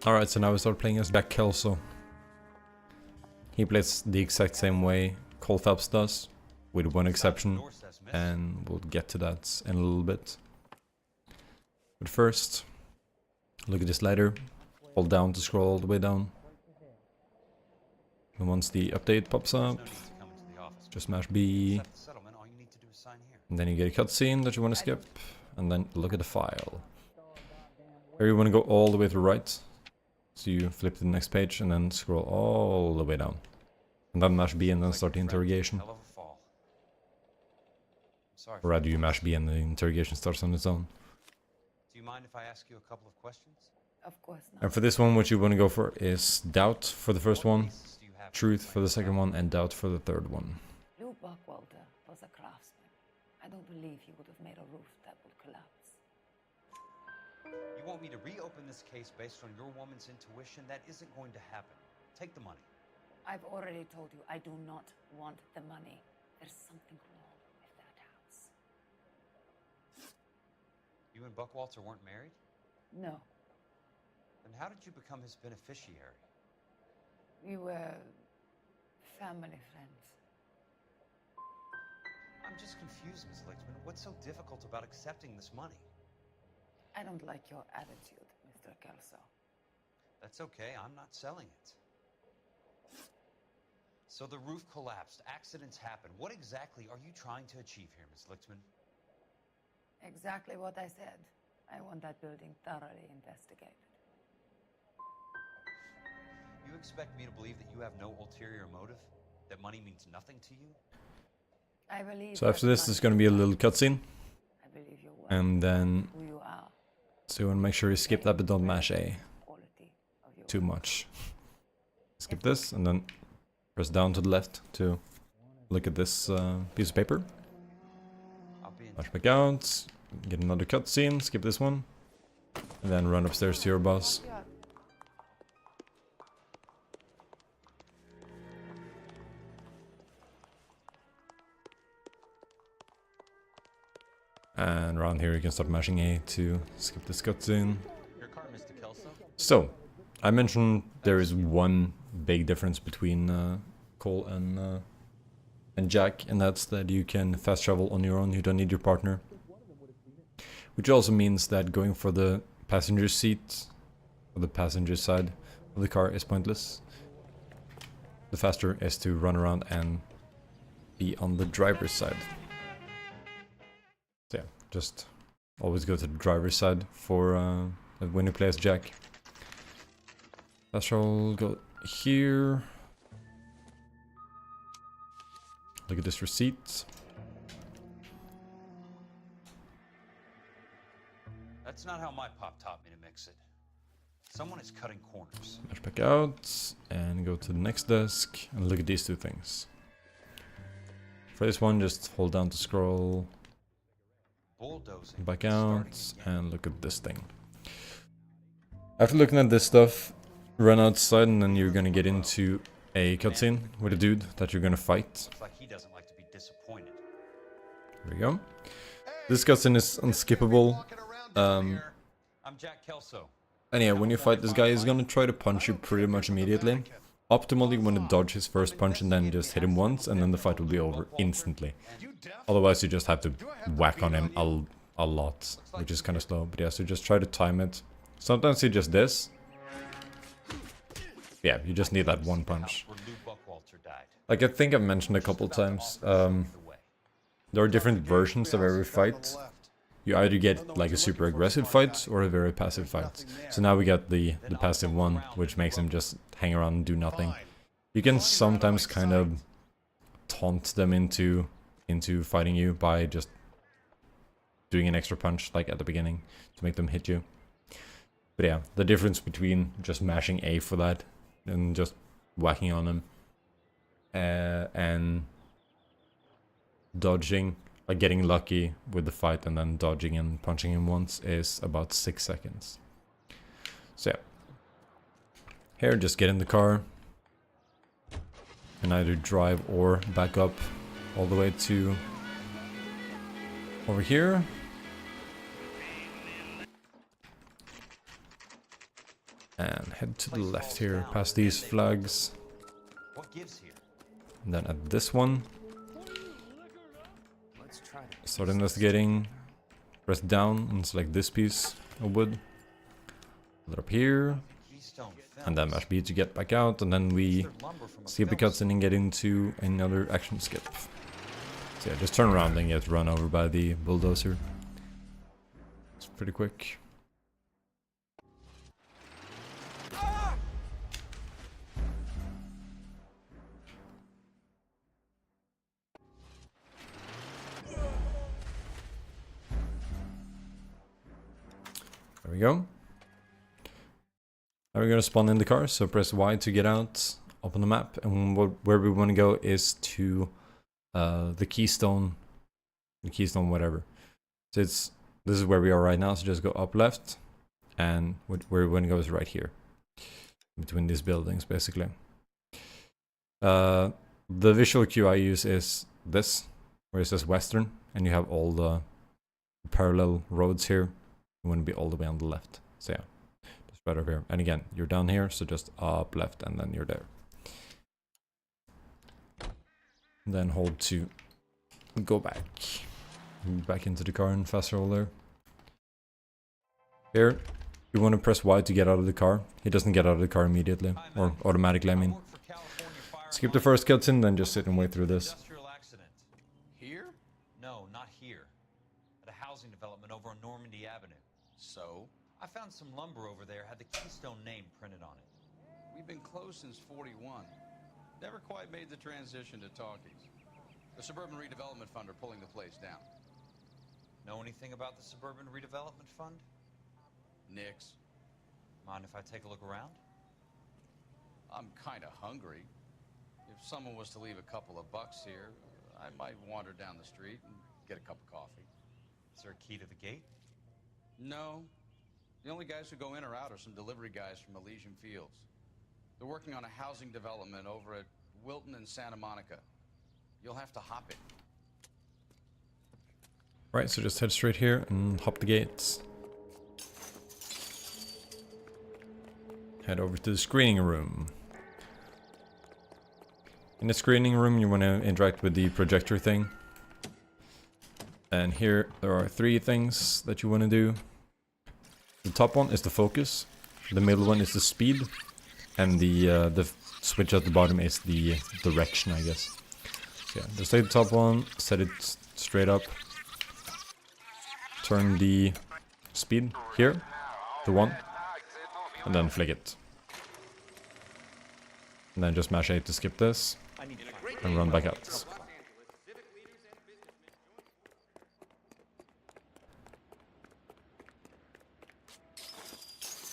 Alright, so now we start playing as Jack Kelso. He plays the exact same way Cole Phelps does, with one exception, and we'll get to that in a little bit. But first, look at this ladder. Hold down to scroll all the way down. And once the update pops up, just mash B. And then you get a cutscene that you want to skip, and then look at the file. Here you want to go all the way to the right. So you flip to the next page and then scroll all the way down. And then mash B and then start the interrogation. Or rather you mash B and the interrogation starts on its own. Do you mind if I ask you a couple of questions? Of course not. And for this one, what you want to go for is doubt for the first one, truth for the second one, and doubt for the third one. Lou Buckwalter was a craftsman. I don't believe he would have made a roof that would collapse. You want me to reopen this case based on your woman's intuition? That isn't going to happen. Take the money. I've already told you I do not want the money. There's something wrong with that house. You and Buckwalter weren't married? No, Then how did you become his beneficiary? we were family friends. I'm just confused, Ms. Lixman. What's so difficult about accepting this money? I don't like your attitude, Mr. Kelso. That's okay. I'm not selling it. So the roof collapsed. Accidents happen. What exactly are you trying to achieve here, Ms. Lixman? Exactly what I said. I want that building thoroughly investigated. You expect me to believe that you have no ulterior motive? That money means nothing to you? I believe. So after this, there's going to be a little cutscene. I believe you're well. And then, Who you are. so you want to make sure you skip that, but don't mash A Quality of your too much. Skip this, and then press down to the left to look at this piece of paper. I'll be in Mash back out, get another cutscene, skip this one, and then run upstairs to your boss. And around here you can start mashing A to skip this cutscene. your car, Mr. Kelso. So, I mentioned there is one big difference between Cole and Jack, and that's that you can fast travel on your own, you don't need your partner. Which also means that going for the passenger seat, or the passenger side of the car is pointless. The faster is to run around and be on the driver's side. So yeah, just always go to the driver's side for when you play as Jack. I shall go here. Look at this receipt. That's not how my pop taught me to mix it. Someone is cutting corners. Mash back out and go to the next desk and look at these two things. For this one, just hold down to scroll. Bulldozing. Back Starting out again. and look at this thing. After looking at this stuff, run outside and then you're gonna get into a cutscene with a dude that you're gonna fight. Looks like he doesn't like to be disappointed. There we go. This cutscene is unskippable. I'm Jack Kelso. And yeah, when you fight this guy, he's gonna try to punch you pretty much immediately. Optimally, you want to dodge his first punch and then just hit him once, and then the fight will be over instantly. Otherwise, you just have to whack on him a lot, which is kind of slow. But yeah, so just try to time it. Sometimes he just this. Yeah, you just need that one punch. Where Lou Buckwalter died. Like I think I've mentioned a couple times, there are different versions of every fight. You either get like a super aggressive fight or a very passive fight. So now we got the passive one, which makes him just hang around and do nothing. You can sometimes kind of taunt them into fighting you by just doing an extra punch like at the beginning to make them hit you. But yeah, the difference between just mashing A for that and just whacking on them and dodging, like getting lucky with the fight and then dodging and punching him once is about 6 seconds. So yeah. Here, just get in the car and either drive or back up all the way to over here. And head to the left here, past these flags. What gives here? And then at this one, start investigating. Press down and select this piece of wood. Put it up here. Keystone And then mash B to get back out. And then we skip a cutscene and get into another action skip. So yeah, just turn around and get run over by the bulldozer. It's pretty quick. There we go. Now we're gonna spawn in the car, so press Y to get out, open the map, and where we want to go is to the Keystone whatever. So this is where we are right now, so just go up left, and where we want to go is right here, between these buildings basically. The visual cue I use is this, where it says Western, and you have all the parallel roads here. You want to be all the way on the left. So yeah, just right over here. And again, you're down here, so just up left, and then you're there. And then hold to go back into the car and fast roll there. Here, you want to press Y to get out of the car. He doesn't get out of the car immediately, or automatically, I mean. Skip the first cutscene, then just sit and wait through this. Industrial accident. Here? No, not here. At a housing development over on Normandy Avenue. So? I found some lumber over there, had the Keystone name printed on it. We've been closed since 41. Never quite made the transition to talkies. The Suburban Redevelopment Fund are pulling the place down. Know anything about the Suburban Redevelopment Fund? Nix. Mind if I take a look around? I'm kinda hungry. If someone was to leave a couple of bucks here, I might wander down the street and get a cup of coffee. Is there a key to the gate? No. The only guys who go in or out are some delivery guys from Elysian Fields. They're working on a housing development over at Wilton and Santa Monica. You'll have to hop it. Right, so just head straight here and hop the gates. Head over to the screening room. In the screening room, you want to interact with the projector thing. And here there are 3 things that you want to do. The top one is the focus. The middle one is the speed. And the switch at the bottom is the direction, I guess. So yeah, just take the top one, set it straight up. Turn the speed here to 1. And then flick it. And then just mash A to skip this. And run back out.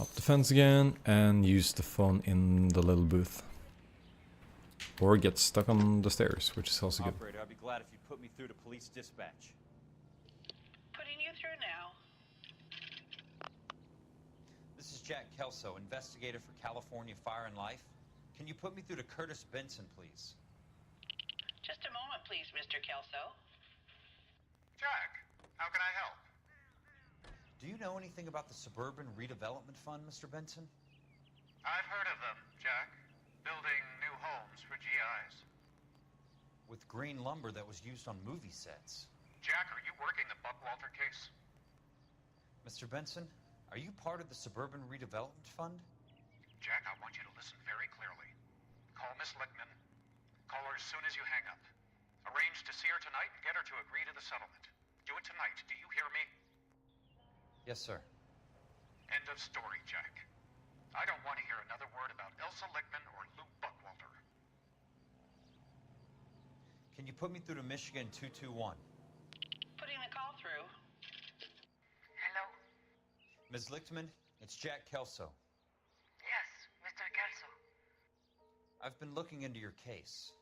Up the fence again and use the phone in the little booth. Or get stuck on the stairs, which is also good. Operator, I'd be glad if you'd put me through to police dispatch. Putting you through now. This is Jack Kelso, investigator for California Fire and Life. Can you put me through to Curtis Benson, please? Just a moment, please, Mr. Kelso. Jack, how can I help? Do you know anything about the Suburban Redevelopment Fund, Mr. Benson? I've heard of them, Jack. Building new homes for GIs. With green lumber that was used on movie sets. Jack, are you working the Buckwalter case? Mr. Benson, are you part of the Suburban Redevelopment Fund? Jack, I want you to listen very clearly. Call Miss Lickman. Call her as soon as you hang up. Arrange to see her tonight and get her to agree to the settlement. Do it tonight, do you hear me? Yes, sir. End of story, Jack. I don't want to hear another word about Elsa Lickman or Lou Buckwalter. Can you put me through to Michigan 221? Putting the call through. Hello? Ms. Lichtman, it's Jack Kelso. Yes, Mr. Kelso. I've been looking into your case.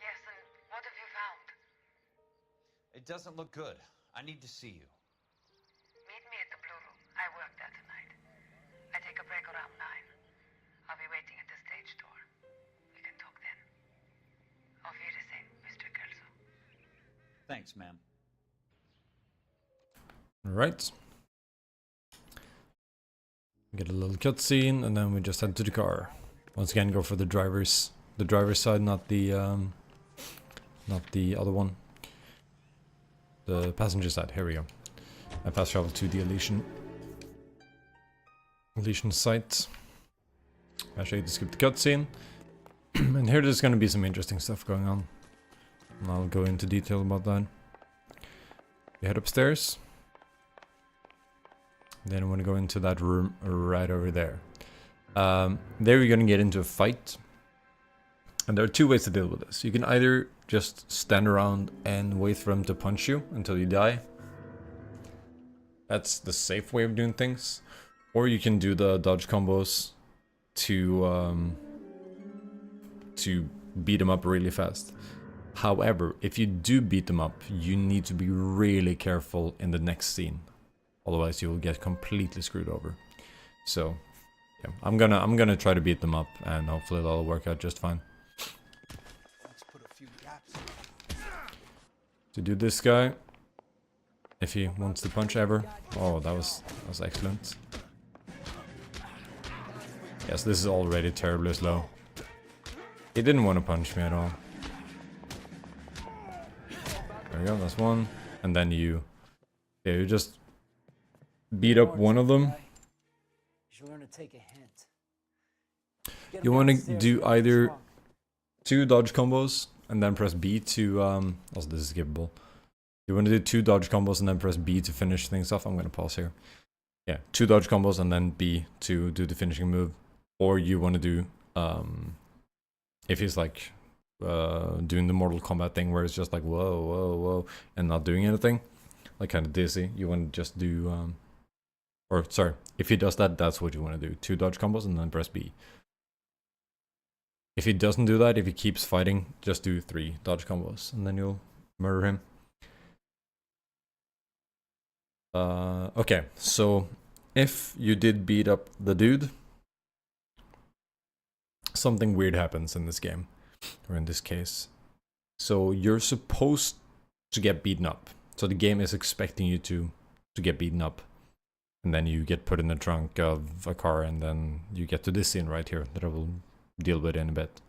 Yes, and what have you found? It doesn't look good. I need to see you. Meet me at the Blue Room. I work there tonight. I take a break around 9. I'll be waiting at the stage door. We can talk then. Auf Wiedersehen, Mr. Kelso. Thanks, ma'am. Alright. Get a little cutscene, and then we just head to the car. Once again, go for the driver's side, not the other one. The passenger side. Here we go. I fast travel to the Elysian site. I'll show you to skip the cutscene. And here there's gonna be some interesting stuff going on. And I'll go into detail about that. We head upstairs. Then I want to go into that room right over there. There you're gonna get into a fight. And there are two ways to deal with this. You can either just stand around and wait for them to punch you until you die. That's the safe way of doing things. Or you can do the dodge combos to beat them up really fast. However, if you do beat them up, you need to be really careful in the next scene. Otherwise you will get completely screwed over. So yeah, I'm gonna try to beat them up, and hopefully that'll work out just fine. To do this guy, if he wants to punch ever. Oh, that was excellent. Yes, this is already terribly slow. He didn't want to punch me at all. There we go, that's one. And then you just beat up one of them. You want to do either 2 dodge combos and then press B to also this is skippable. You want to do 2 dodge combos and then press B to finish things off. I'm going to pause here. Yeah, 2 dodge combos and then B to do the finishing move. Or you want to do if he's like doing the Mortal Kombat thing where it's just like whoa, whoa, whoa, and not doing anything, like kind of dizzy. You want to just do or sorry, if he does that, that's what you want to do. 2 dodge combos and then press B. If he doesn't do that, if he keeps fighting, just do 3 dodge combos and then you'll murder him. Okay, so if you did beat up the dude, something weird happens in this game, or in this case. So you're supposed to get beaten up. So the game is expecting you to get beaten up. And then you get put in the trunk of a car, and then you get to this scene right here that I will deal with in a bit.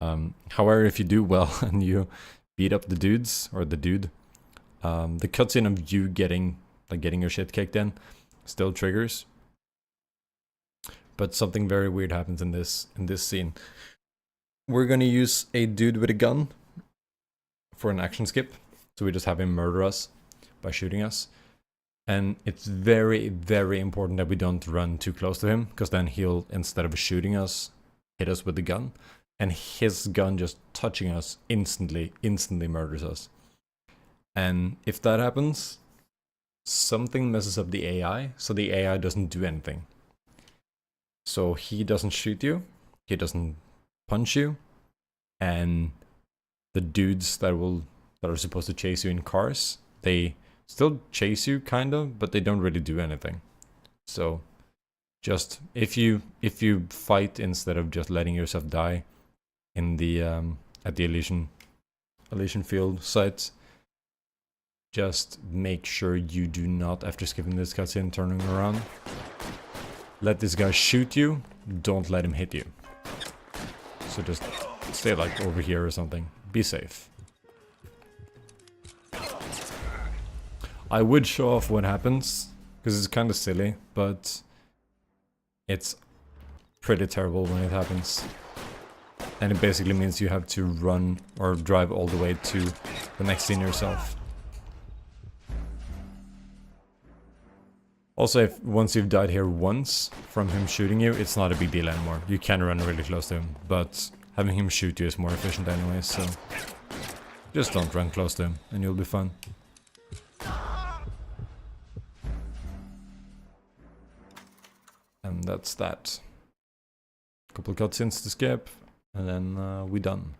However, if you do well and you beat up the dudes, or the dude, the cutscene of you getting your shit kicked in still triggers. But something very weird happens in this scene. We're gonna use a dude with a gun for an action skip. So we just have him murder us by shooting us. And it's very, very important that we don't run too close to him, because then he'll, instead of shooting us, hit us with the gun. And his gun just touching us instantly murders us. And if that happens, something messes up the AI, so the AI doesn't do anything. So he doesn't shoot you, he doesn't punch you, and the dudes that are supposed to chase you in cars, they still chase you kind of, but they don't really do anything. So just if you fight instead of just letting yourself die in the at the Elysian Field site, just make sure you do not, after skipping this cutscene, turning around, let this guy shoot you, don't let him hit you. So just stay like over here or something. Be safe. I would show off what happens, because it's kind of silly, but it's pretty terrible when it happens. And it basically means you have to run or drive all the way to the next scene yourself. Also, once you've died here once from him shooting you, it's not a big deal anymore. You can run really close to him, but having him shoot you is more efficient anyway, so just don't run close to him and you'll be fine. And that's that. Couple cutscenes to skip, and then we're done.